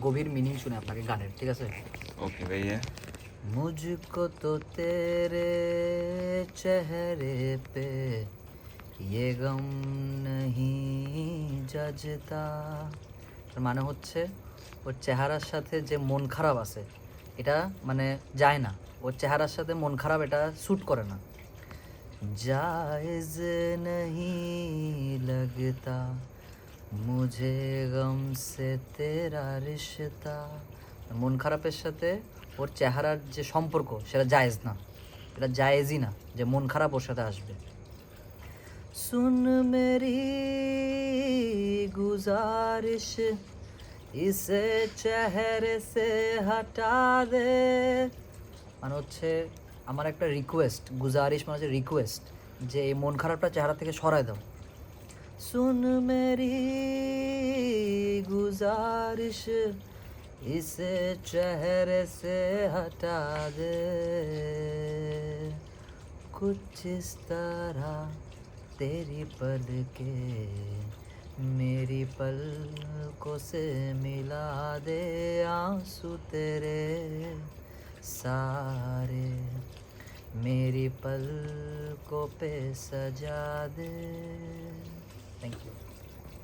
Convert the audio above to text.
গভীর মিনিং শুনে আপনাকে গানের, ঠিক আছে? ওকে ভাইয়া। मुझको तो तेरे चेहरे पे ये गम नहीं जजता। তার মানে হচ্ছে ওর চেহারার সাথে যে মন খারাপ আছে এটা মানে যায় না, ওর চেহারার সাথে মন খারাপ এটা স্যুট করে না। জায়েজ नहीं लगता মুঝে গম সে তেরা রিশতা। মন খারাপের সাথে ওর চেহারার যে সম্পর্ক সেটা জায়েজ না, এটা জায়েজই না যে মন খারাপ ওর সাথে আসবে। सुन मेरी गुजारिश इसे चेहरे से हटा दे। মানে হচ্ছে আমার একটা রিকোয়েস্ট, গুজারিশ মানে হচ্ছে রিকোয়েস্ট, যে এই মন খারাপটা চেহারা থেকে সরায় দাও। सुन मेरी गुजारिश इसे चेहरे से हटा दे कुछ इस तरह तेरी पलकें मेरी पलकों से मिला दे आंसू तेरे सारे मेरी पलकों पे सजा दे।